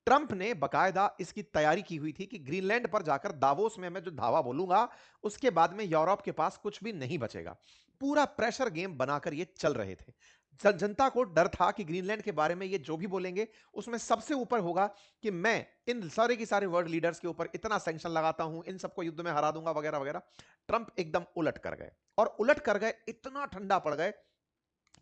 Trump ने बकायदा इसकी तैयारी की हुई थी कि ग्रीनलैंड पर जाकर दावोस में मैं जो धावा बोलूंगा, उसके बाद में यूरोप के पास कुछ भी नहीं बचेगा। पूरा प्रेशर गेम बनाकर ये चल रहे थे। जनता को डर था कि ग्रीनलैंड के बारे में ये जो भी बोलेंगे उसमें सबसे ऊपर होगा कि मैं इन सारे के सारे वर्ल्ड लीडर्स के ऊपर इतना सैंक्शन लगाता हूं, इन सबको युद्ध में हरा दूंगा वगैरह वगैरह। ट्रंप एकदम उलट कर गए, और उलट कर गए इतना ठंडा पड़ गए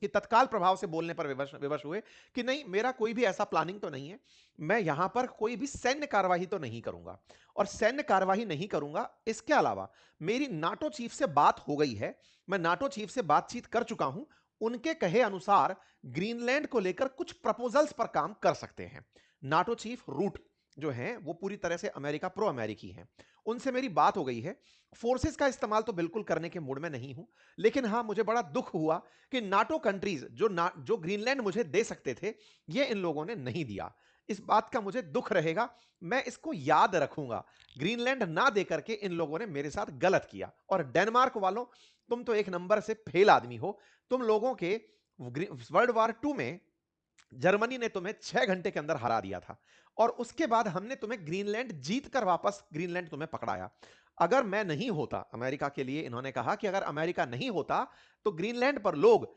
कि तत्काल प्रभाव से बोलने पर विवश विवश हुए कि नहीं, मेरा कोई भी ऐसा प्लानिंग तो नहीं है, मैं यहां पर कोई भी सैन्य कार्यवाही तो नहीं करूंगा, और सैन्य कार्यवाही नहीं करूंगा, इसके अलावा मेरी नाटो चीफ से बात हो गई है, मैं नाटो चीफ से बातचीत कर चुका हूं, उनके कहे अनुसार ग्रीनलैंड को लेकर कुछ प्रपोजल्स पर काम कर सकते हैं। नाटो चीफ रूट जो हैं वो पूरी तरह से अमेरिका प्रो अमेरिकी हैं, उनसे मेरी बात हो गई है। फोर्सेस का इस्तेमाल तो बिल्कुल करने के मूड में नहीं हूं, लेकिन हां, मुझे बड़ा दुख हुआ कि नाटो कंट्रीज जो ग्रीनलैंड मुझे दे सकते थे, ये इन लोगों ने नहीं दिया। इस बात का मुझे दुख रहेगा, मैं इसको याद रखूंगा। ग्रीनलैंड ना दे करके इन लोगों ने मेरे साथ गलत किया। और डेनमार्क वालों, तुम तो एक नंबर से फेल आदमी हो। तुम लोगों के वर्ल्ड वॉर 2 में जर्मनी ने तुम्हें 6 घंटे के अंदर हरा दिया था, और उसके बाद हमने तुम्हें ग्रीनलैंड जीत कर वापस ग्रीनलैंड तुम्हें पकड़ाया। अगर मैं नहीं होता, अमेरिका के लिए इन्होंने कहा कि अगर अमेरिका नहीं होता तो ग्रीनलैंड पर लोग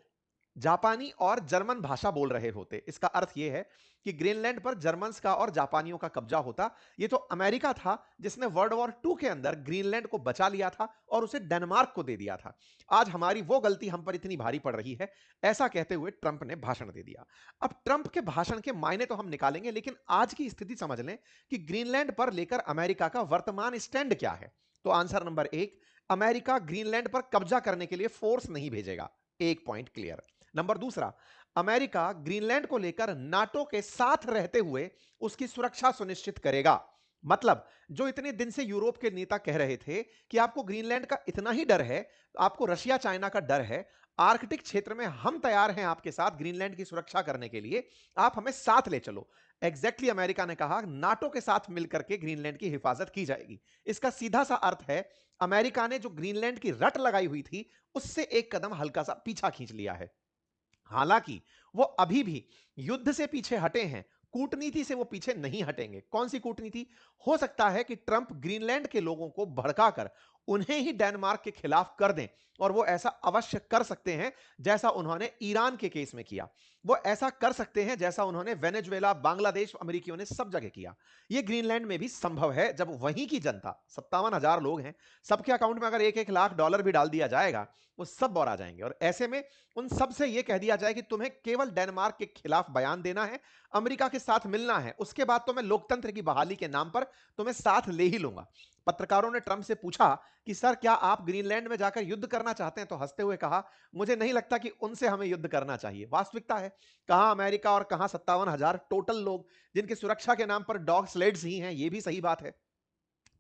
जापानी और जर्मन भाषा बोल रहे होते। इसका अर्थ यह है कि ग्रीनलैंड पर जर्मन्स का और जापानियों का कब्जा होता। यह तो अमेरिका था जिसने वर्ल्ड वॉर 2 के अंदर ग्रीनलैंड को बचा लिया था और उसे डेनमार्क को दे दिया था। आज हमारी वो गलती हम पर इतनी भारी पड़ रही है, ऐसा कहते हुए ट्रंप ने भाषण दे दिया। अब ट्रंप के भाषण के मायने तो हम निकालेंगे, लेकिन आज की स्थिति समझ लें कि ग्रीनलैंड पर लेकर अमेरिका का वर्तमान स्टैंड क्या है। तो आंसर नंबर 1, अमेरिका ग्रीनलैंड पर कब्जा करने के लिए फोर्स नहीं भेजेगा। एक पॉइंट क्लियर। नंबर दूसरा, अमेरिका ग्रीनलैंड को लेकर नाटो के साथ रहते हुए उसकी सुरक्षा सुनिश्चित करेगा। मतलब जो इतने दिन से यूरोप के नेता कह रहे थे कि आपको ग्रीनलैंड का इतना ही डर है, आपको रशिया चाइना का डर है, आर्कटिक क्षेत्र में हम तैयार हैं आपके साथ ग्रीनलैंड की सुरक्षा करने के लिए, आप हमें साथ ले चलो। एग्जैक्टली अमेरिका ने कहा नाटो के साथ मिलकर के ग्रीनलैंड की हिफाजत की जाएगी। इसका सीधा सा अर्थ है, अमेरिका ने जो ग्रीनलैंड की रट लगाई हुई थी उससे एक कदम हल्का सा पीछा खींच लिया है। हालांकि वो अभी भी युद्ध से पीछे हटे हैं, कूटनीति से वो पीछे नहीं हटेंगे। कौन सी कूटनीति? हो सकता है कि ट्रंप ग्रीनलैंड के लोगों को भड़काकर उन्हें ही डेनमार्क के खिलाफ कर दें, और वो ऐसा अवश्य कर सकते हैं जैसा उन्होंने ईरान के केस में किया। वो ऐसा कर सकते हैं जैसा उन्होंने वेनेजुएला, बांग्लादेश, अमेरिकियों ने सब जगह किया। ये ग्रीनलैंड में भी संभव है, जब वहीं की जनता, 57,000 लोग हैं, सबके अकाउंट में अगर $1-1 लाख भी डाल दिया जाएगा, वो सब बौरा जाएंगे। और ऐसे में उन सब से यह कह दिया जाए कि तुम्हें केवल डेनमार्क के खिलाफ बयान देना है, अमेरिका के साथ मिलना है, उसके बाद तो मैं लोकतंत्र की बहाली के नाम पर तुम्हें साथ ले ही लूंगा। पत्रकारों ने ट्रंप से पूछा कि सर, क्या आप ग्रीनलैंड में जाकर युद्ध करना चाहते हैं? तो हंसते हुए कहा, मुझे नहीं लगता कि उनसे हमें युद्ध करना चाहिए। वास्तविकता है, कहां अमेरिका और कहां 57,000 टोटल लोग जिनकी सुरक्षा के नाम पर डॉग स्लेड्स ही हैं। यह भी सही बात है।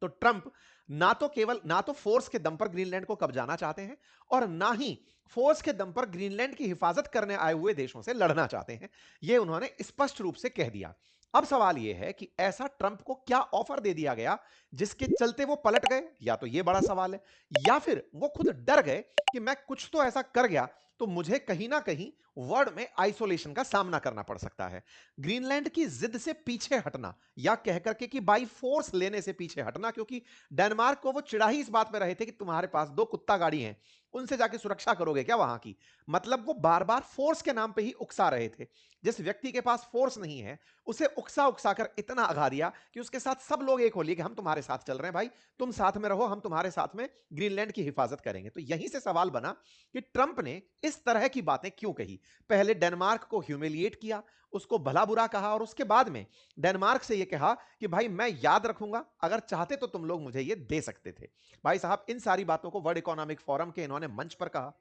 तो ट्रंप ना तो फोर्स के दम पर ग्रीनलैंड को कब्जाना चाहते हैं, और ना ही फोर्स के दम पर ग्रीनलैंड की हिफाजत करने आए हुए देशों से लड़ना चाहते हैं। यह उन्होंने स्पष्ट रूप से कह दिया। अब सवाल यह है कि ऐसा ट्रंप को क्या ऑफर दे दिया गया जिसके चलते वो पलट गए? या तो यह बड़ा सवाल है, या फिर वो खुद डर गए कि मैं कुछ तो ऐसा कर गया तो मुझे कहीं ना कहीं वर्ल्ड में आइसोलेशन का सामना करना पड़ सकता है। ग्रीनलैंड की जिद से पीछे हटना, या कह करके कि बाई फोर्स लेने से पीछे हटना, क्योंकि डेनमार्क को वो चिढ़ा ही इस बात में रहे थे कि तुम्हारे पास 2 कुत्ता गाड़ी हैं, उनसे जाके सुरक्षा करोगे क्या वहां की? मतलब वो बार बार फोर्स के नाम पे ही उकसा रहे थे। जिस व्यक्ति के पास फोर्स नहीं है, उसे उकसा उकसा कर इतना अघा दिया कि उसके साथ सब लोग एक हो लिए कि हम तुम्हारे साथ चल रहे हैं भाई, तुम साथ में रहो, हम तुम्हारे साथ में ग्रीनलैंड की हिफाजत करेंगे। तो यहीं से सवाल बना कि ट्रंप ने इस तरह की बातें क्यों कही। पहले डेनमार्क को ह्यूमिलिएट किया, उसको भला बुरा कहा, और उसके बाद में डेनमार्क से यह कहा कि भाई मैं याद रखूंगा, अगर चाहते तो तुम लोग मुझे ये दे सकते थे। भाई साहब, इन सारी बातों को वर्ल्ड इकोनॉमिक फोरम के इन्होंने मंच पर कहा।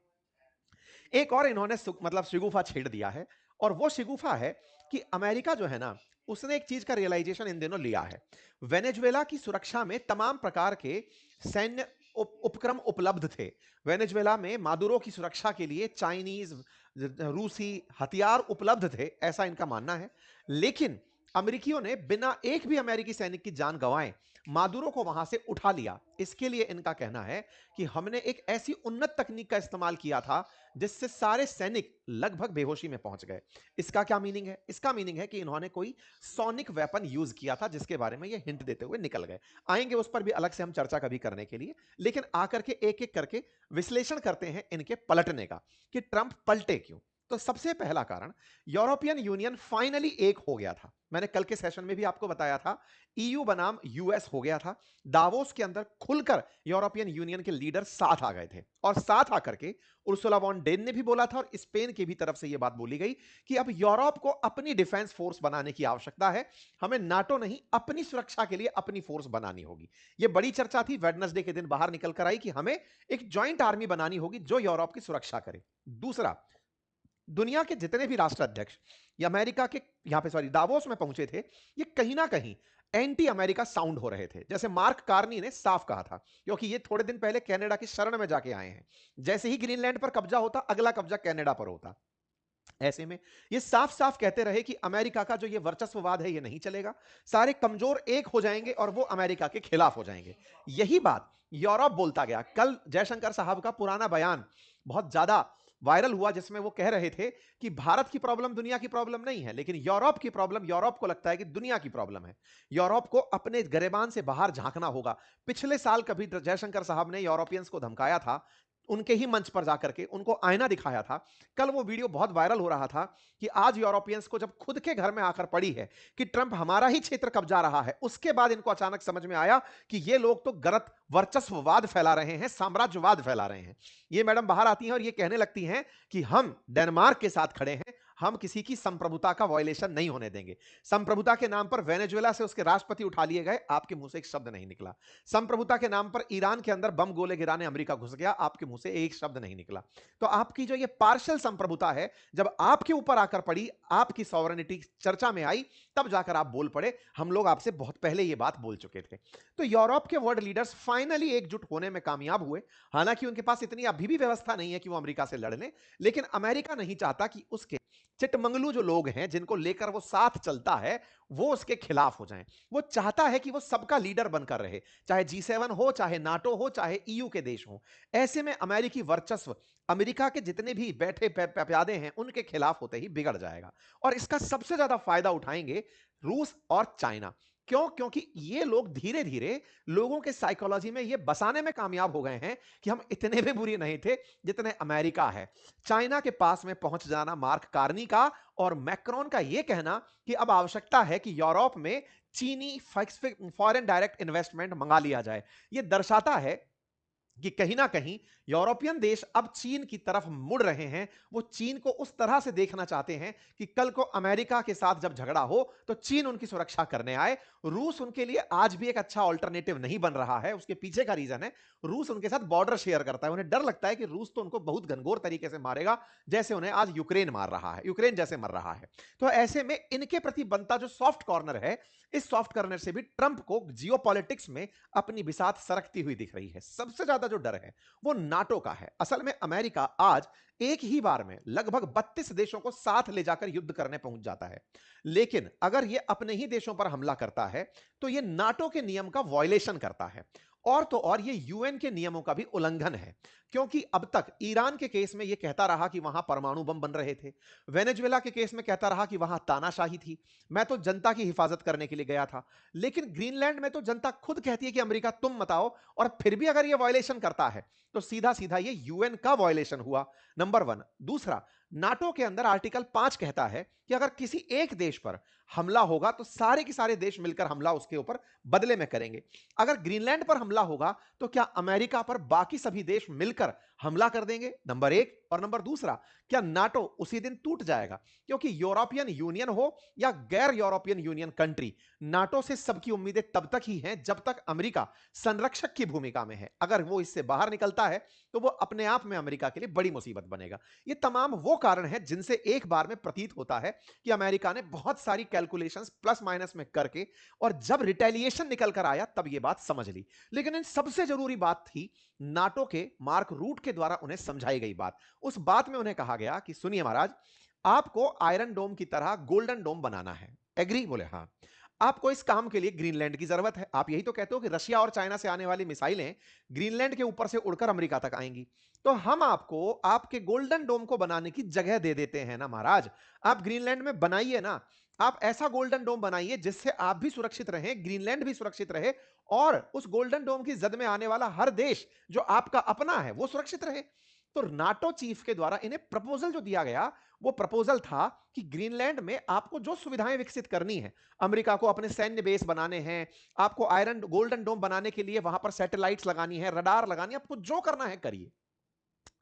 एक और इन्होंने मतलब शिगुफा छेड़ दिया है, और वो शिगुफा है कि अमेरिका जो है ना, उसने एक चीज का रियलाइजेशन इन दिनों लिया है। वेनेजुएला की सुरक्षा में तमाम प्रकार के सैन्य उपक्रम उपलब्ध थे। वेनेजुएला में मादुरो की सुरक्षा के लिए चाइनीज, रूसी हथियार उपलब्ध थे, ऐसा इनका मानना है। लेकिन अमेरिकियों ने बिना एक भी अमेरिकी सैनिक की जान गंवाए मादुरो को वहां से उठा लिया। इसके लिए इनका कहना है कि हमने एक ऐसी उन्नत तकनीक का इस्तेमाल किया था जिससे सारे सैनिक लगभग बेहोशी में पहुंच गए। इसका क्या मीनिंग है? इसका मीनिंग है कि इन्होंने कोई सोनिक वेपन यूज किया था, जिसके बारे में ये हिंट देते हुए निकल गए। आएंगे उस पर भी अलग से हम चर्चा कभी करने के लिए, लेकिन आकर के एक एक करके विश्लेषण करते हैं इनके पलटने का, कि ट्रंप पलटे क्यों। तो सबसे पहला कारण, यूरोपियन यूनियन फाइनली एक हो गया था। मैंने कल के सेशन में भी आपको बताया था, ईयू बनाम यूएस हो गया था। दावोस के अंदर खुलकर यूरोपियन यूनियन के लीडर साथ आ गए थे, और साथ आकर के उर्सुला वॉन डेन ने भी बोला था, और स्पेन की भी तरफ से यह बात बोली गई कि अब यूरोप को अपनी डिफेंस फोर्स बनाने की आवश्यकता है। हमें नाटो नहीं, अपनी सुरक्षा के लिए अपनी फोर्स बनानी होगी। यह बड़ी चर्चा थी, वेडनेसडे के दिन बाहर निकल कर आई कि हमें एक ज्वाइंट आर्मी बनानी होगी जो यूरोप की सुरक्षा करे। दूसरा, दुनिया के जितने भी राष्ट्राध्यक्ष ये अमेरिका के यहां पे दावोस में पहुंचे थे, ये कहीं ना कहीं एंटी अमेरिका साउंड हो रहे थे। जैसे मार्क कार्नी ने साफ कहा था, क्योंकि ये थोड़े दिन पहले कनाडा की शरण में जाके आए हैं। जैसे ही ग्रीनलैंड पर कब्जा होता, अगला कब्जा कनाडा पर होता। ऐसे में ये साफ साफ कहते रहे कि अमेरिका का जो ये वर्चस्ववाद है ये नहीं चलेगा, सारे कमजोर एक हो जाएंगे और वो अमेरिका के खिलाफ हो जाएंगे। यही बात यूरोप बोलता गया। कल जयशंकर साहब का पुराना बयान बहुत ज्यादा वायरल हुआ, जिसमें वो कह रहे थे कि भारत की प्रॉब्लम दुनिया की प्रॉब्लम नहीं है, लेकिन यूरोप की प्रॉब्लम यूरोप को लगता है कि दुनिया की प्रॉब्लम है। यूरोप को अपने गिरेबान से बाहर झांकना होगा। पिछले साल कभी जयशंकर साहब ने यूरोपियंस को धमकाया था, उनके ही मंच पर जाकर के उनको आईना दिखाया था। कल वो वीडियो बहुत वायरल हो रहा था कि आज यूरोपियंस को जब खुद के घर में आकर पड़ी है कि ट्रंप हमारा ही क्षेत्र कब्जा रहा है, उसके बाद इनको अचानक समझ में आया कि ये लोग तो गलत वर्चस्ववाद फैला रहे हैं, साम्राज्यवाद फैला रहे हैं। ये मैडम बाहर आती हैं और ये कहने लगती हैं कि हम डेनमार्क के साथ खड़े हैं, हम किसी की संप्रभुता का वायलेशन नहीं होने देंगे। संप्रभुता के नाम पर वेनेजुएला से उसके राष्ट्रपति उठा लिए गए, आपके मुंह से एक शब्द नहीं निकला। संप्रभुता के नाम पर ईरान के अंदर बम गोले गिराने अमेरिका घुस गया, आपके मुंह से एक शब्द नहीं निकला। तो आपकी जो ये पार्शियल संप्रभुता है, जब आपके ऊपर आकर पड़ी, आपकी सॉवरेनिटी चर्चा में आई, तब जाकर आप बोल पड़े। हम लोग आपसे बहुत पहले ये बात बोल चुके थे। तो यूरोप के वर्ल्ड लीडर्स फाइनली एकजुट होने में कामयाब हुए। हालांकि उनके पास इतनी अभी भी व्यवस्था नहीं है कि वो अमेरिका से लड़ लें, लेकिन अमेरिका नहीं चाहता कि उसके चिटमंगलू जो लोग हैं जिनको लेकर वो साथ चलता है, वो उसके खिलाफ हो जाएं। वो चाहता है कि वो सबका लीडर बनकर रहे, चाहे G7 हो, चाहे नाटो हो, चाहे ईयू के देश हो। ऐसे में अमेरिकी वर्चस्व अमेरिका के जितने भी बैठे प्यादे हैं उनके खिलाफ होते ही बिगड़ जाएगा। और इसका सबसे ज्यादा फायदा उठाएंगे रूस और चाइना। क्यों? क्योंकि ये लोग धीरे धीरे लोगों के साइकोलॉजी में ये बसाने में कामयाब हो गए हैं कि हम इतने भी बुरी नहीं थे जितने अमेरिका है। चाइना के पास में पहुंच जाना मार्क कार्नी का और मैक्रोन का यह कहना कि अब आवश्यकता है कि यूरोप में चीनी फॉरेन डायरेक्ट इन्वेस्टमेंट मंगा लिया जाए, यह दर्शाता है कि कहीं ना कहीं यूरोपियन देश अब चीन की तरफ मुड़ रहे हैं। वो चीन को उस तरह से देखना चाहते हैं कि कल को अमेरिका के साथ जब झगड़ा हो तो चीन उनकी सुरक्षा करने आए। रूस उनके लिए आज भी एक अच्छा ऑल्टरनेटिव नहीं बन रहा है। उसके पीछे का रीजन है, रूस उनके साथ बॉर्डर शेयर करता है। उन्हें डर लगता है कि रूस तो उनको बहुत घनघोर तरीके से मारेगा, जैसे उन्हें आज यूक्रेन मार रहा है, यूक्रेन जैसे मर रहा है। तो ऐसे में इनके प्रति बनता जो सॉफ्ट कॉर्नर है, इस सॉफ्ट कॉर्नर से भी ट्रंप को जियोपॉलिटिक्स में अपनी बिसात सरकती हुई दिख रही है। सबसे ज्यादा जो डर है वो नाटो का है। असल में अमेरिका आज एक ही बार में लगभग 32 देशों को साथ ले जाकर युद्ध करने पहुंच जाता है, लेकिन अगर यह अपने ही देशों पर हमला करता है तो यह नाटो के नियम का वायलेशन करता है, और तो और ये यूएन के नियमों का भी उल्लंघन है। क्योंकि अब तक ईरान के केस में यह कहता रहा कि वहां परमाणु बम बन रहे थे, वेनेजुएला के केस में कहता रहा कि वहां तानाशाही थी, मैं तो जनता की हिफाजत करने के लिए गया था। लेकिन ग्रीनलैंड में तो जनता खुद कहती है कि अमेरिका तुम बताओ, और फिर भी अगर यह वायलेशन करता है तो सीधा सीधा ये यूएन का वायलेशन हुआ, नंबर 1। दूसरा, नाटो के अंदर आर्टिकल 5 कहता है कि अगर किसी एक देश पर हमला होगा तो सारे के सारे देश मिलकर हमला उसके ऊपर बदले में करेंगे। अगर ग्रीनलैंड पर हमला होगा तो क्या अमेरिका पर बाकी सभी देश मिलकर हमला कर देंगे? नंबर 1। और नंबर दूसरा, क्या नाटो उसी दिन टूट जाएगा? क्योंकि यूरोपियन यूनियन हो या गैर यूरोपियन यूनियन कंट्री, नाटो से सबकी उम्मीदें तब तक ही हैं जब तक अमेरिका संरक्षक की भूमिका में है। अगर वो इससे बाहर निकलता है तो वो अपने आप में अमेरिका के लिए बड़ी मुसीबत बनेगा। ये तमाम वो कारण है जिनसे एक बार में प्रतीत होता है कि अमेरिका ने बहुत सारी कैलकुलेशंस प्लस माइनस में करके, और जब रिटेलिएशन निकल कर आया तब ये बात समझ ली। लेकिन इन सबसे जरूरी बात थी नाटो के मार्क रूट के द्वारा उन्हें समझाई गई बात। उस बात में उन्हें कहा गया कि सुनिए महाराज, आपको आयरन डोम की तरह गोल्डन डोम बनाना है। एग्री? बोले हाँ। आपको इस काम के लिए ग्रीनलैंड की जरूरत है। आप यही तो कहते हो कि रशिया और चाइना से आने वाली मिसाइलें ग्रीनलैंड के ऊपर से उड़कर अमेरिका तक आएंगी। तो हम आपको आपके गोल्डन डोम को बनाने की जगह दे देते हैं ना महाराज। आप ग्रीनलैंड में बनाइए ना। आप ऐसा गोल्डन डोम बनाइए जिससे आप भी सुरक्षित रहें, ग्रीनलैंड भी सुरक्षित रहे, और उस गोल्डन डोम की जद में आने वाला हर देश जो आपका अपना है वो सुरक्षित रहे। तो नाटो चीफ के द्वारा इन्हें प्रपोजल जो दिया गया, वो प्रपोजल था कि ग्रीनलैंड में आपको जो सुविधाएं विकसित करनी है, अमेरिका को अपने सैन्य बेस बनाने हैं, आपको आयरन गोल्डन डोम बनाने के लिए वहां पर सैटेलाइट्स लगानी है, रडार लगानी है, आपको जो करना है करिए,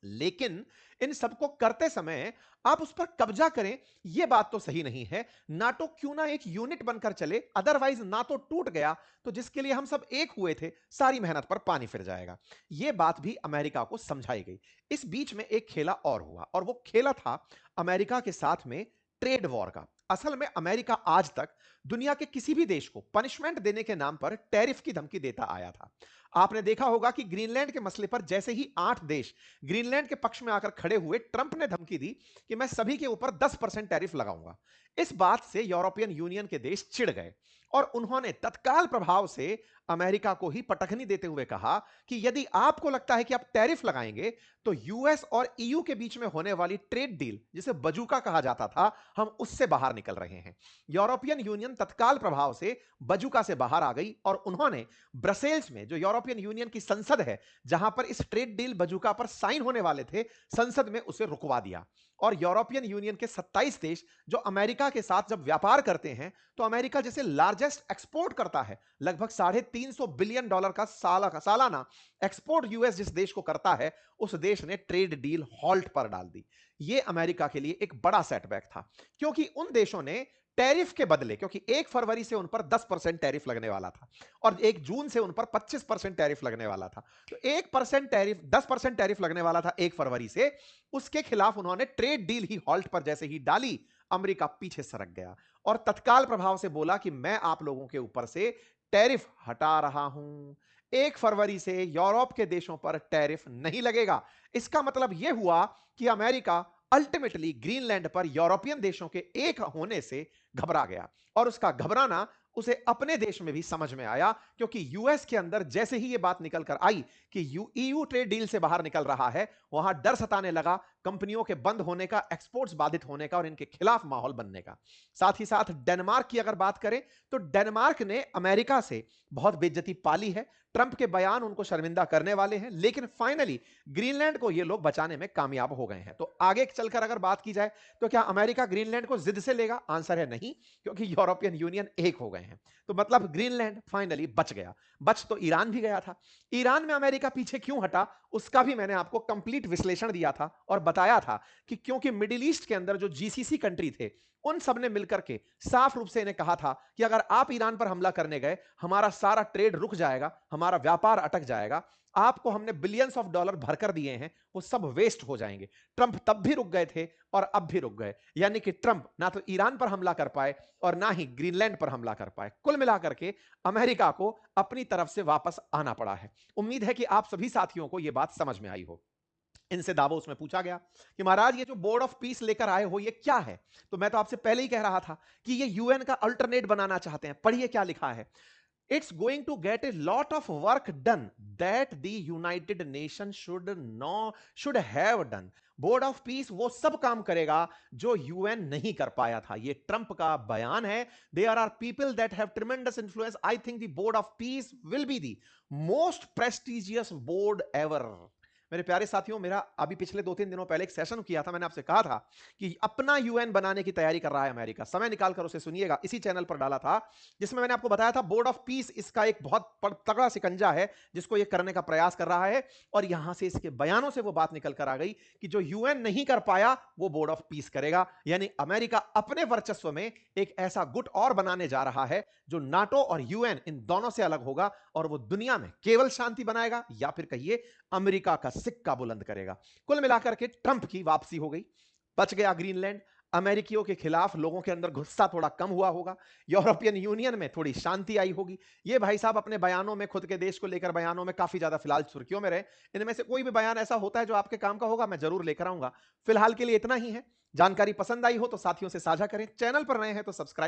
लेकिन इन सबको करते समय आप उस पर कब्जा करें, यह बात तो सही नहीं है। नाटो क्यों ना एक यूनिट बनकर चले, अदरवाइज नाटो टूट गया तो जिसके लिए हम सब एक हुए थे, सारी मेहनत पर पानी फिर जाएगा। यह बात भी अमेरिका को समझाई गई। इस बीच में एक खेला और हुआ, और वो खेला था अमेरिका के साथ में ट्रेड वॉर का। असल में अमेरिका आज तक दुनिया के किसी भी देश को पनिशमेंट देने के नाम पर टैरिफ की धमकी देता आया था। आपने देखा होगा कि ग्रीनलैंड के मसले पर जैसे ही 8 देश ग्रीनलैंड के पक्ष में आकर खड़े हुए, ट्रंप ने धमकी दी कि मैं सभी के ऊपर 10% टैरिफ लगाऊंगा। इस बात से यूरोपियन यूनियन के देश चिढ़ गए और उन्होंने तत्काल प्रभाव से अमेरिका को ही पटखनी देते हुए कहा कि यदि आपको लगता है कि आप टैरिफ लगाएंगे तो यूएस और ईयू के बीच में होने वाली ट्रेड डील, जिसे बजूका कहा जाता था, हम उससे बाहर निकल रहे हैं। यूरोपियन यूनियन तत्काल प्रभाव से बजूका से बाहर आ गई और उन्होंने ब्रसेल्स में, जो यूरोपियन यूनियन की संसद है जहां पर इस ट्रेड डील बजूका पर साइन होने वाले थे, संसद में उसे रुकवा दिया। और यूरोपियन यूनियन के 27 देश जो अमेरिका के साथ जब व्यापार करते हैं, तो अमेरिका जैसे लार्जेस्ट एक्सपोर्ट करता है, लगभग $350 बिलियन का सालाना एक्सपोर्ट यूएस जिस देश को करता है, उस देश ने ट्रेड डील हॉल्ट पर डाल दी। यह अमेरिका के लिए एक बड़ा सेटबैक था, क्योंकि उन देशों ने टैरिफ के बदले, क्योंकि 1 फरवरी से उन पर 10% टैरिफ लगने वाला था और 1 जून से उन पर 25% टैरिफ लगने वाला था, तो 1% टैरिफ, 10% टैरिफ लगने वाला था 1 फरवरी से, उसके खिलाफ उन्होंने ट्रेड डील ही हॉल्ट पर जैसे ही डाली, अमेरिका पीछे सरक गया और तत्काल प्रभाव से बोला कि मैं आप लोगों के ऊपर से टैरिफ हटा रहा हूं। 1 फरवरी से यूरोप के देशों पर टैरिफ नहीं लगेगा। इसका मतलब यह हुआ कि अमेरिका अल्टीमेटली ग्रीनलैंड पर यूरोपियन देशों के एक होने से घबरा गया, और उसका घबराना उसे अपने देश में भी समझ में आया, क्योंकि यूएस के अंदर जैसे ही यह बात निकल कर आई कि ईयू ट्रेड डील से बाहर निकल रहा है, वहां डर सताने लगा कंपनियों के बंद होने का, एक्सपोर्ट्स बाधित होने का और इनके खिलाफ माहौल बनने का। साथ ही साथ डेनमार्क की अगर बात करें तो डेनमार्क ने अमेरिका से बहुत बेइज्जती पाली है। ट्रंप के बयान उनको शर्मिंदा करने वाले हैं, लेकिन फाइनली ग्रीनलैंड को ये लोग बचाने में कामयाब हो गए हैं। तो आगे चलकर अगर बात की जाए तो क्या अमेरिका ग्रीनलैंड को जिद से लेगा? आंसर है नहीं, क्योंकि यूरोपियन यूनियन एक हो गए हैं। तो मतलब ग्रीनलैंड फाइनली बच गया। बच तो ईरान भी गया था। ईरान में अमेरिका पीछे क्यों हटा, उसका भी मैंने आपको कंप्लीट विश्लेषण दिया था और बताया था कि क्योंकि मिडिल ईस्ट के अंदर जो जीसीसी कंट्री थे, उन सब ने मिलकर के साफ रूप से इन्हें कहा था कि अगर आप ईरान पर हमला करने गए, हमारा सारा ट्रेड रुक जाएगा, हमारा व्यापार अटक जाएगा, आपको हमने बिलियंस ऑफ डॉलर भरकर दिए हैं, वो सब वेस्ट हो जाएंगे। ट्रंप तब भी रुक गए थे और अब भी रुक गए, यानी कि ट्रंप ना तो ईरान पर हमला कर पाए और ना ही ग्रीनलैंड पर हमला कर पाए। कुल मिलाकर के अमेरिका को अपनी तरफ से वापस आना पड़ा है। उम्मीद है कि आप सभी साथियों को यह बात समझ में आई हो। इनसे दावोस में पूछा गया कि महाराज ये जो बोर्ड ऑफ पीस लेकर आए हो ये क्या है? तो मैं तो आपसे पहले ही कह रहा था कि ये यूएन का अल्टरनेट बनाना चाहते हैं। पढ़िए क्या लिखा है। It's going to get a lot of work done that the United Nations should have done. Board of peace वो सब काम करेगा जो यूएन नहीं कर पाया था। ये ट्रंप का बयान है। There are people that have tremendous influence. I think the board of peace will be the most prestigious board ever. मेरे प्यारे साथियों, मेरा अभी पिछले 2-3 दिनों पहले एक सेशन किया था, मैंने आपसे कहा था कि अपना यूएन बनाने की तैयारी कर रहा है अमेरिका। समय निकालकर उसे सुनिएगा, इसी चैनल पर डाला था, जिसमें मैंने आपको बताया था बोर्ड ऑफ पीस इसका एक बहुत तगड़ा शिकंजा है जिसको ये करने का प्रयास कर रहा है। और यहां से इसके बयानों से वो बात निकल कर आ गई कि जो यूएन नहीं कर पाया वो बोर्ड ऑफ पीस करेगा। यानी अमेरिका अपने वर्चस्व में एक ऐसा गुट और बनाने जा रहा है जो नाटो और यूएन इन दोनों से अलग होगा, और वो दुनिया में केवल शांति बनाएगा या फिर कहिए अमेरिका का सिक्का बुलंद करेगा। कुल मिलाकर के ट्रंप की वापसी हो गई, बच गया ग्रीनलैंड। अमेरिकियों के खिलाफ लोगों के अंदर गुस्सा थोड़ा कम हुआ होगा, यूरोपियन यूनियन में थोड़ी शांति आई होगी। ये भाई साहब अपने बयानों में, खुद के देश को लेकर बयानों में काफी ज्यादा फिलहाल सुर्खियों में रहे। इनमें से कोई भी बयान ऐसा होता है जो आपके काम का होगा, मैं जरूर लेकर आऊंगा। फिलहाल के लिए इतना ही है। जानकारी पसंद आई हो तो साथियों से साझा करें, चैनल पर नए हैं तो सब्सक्राइब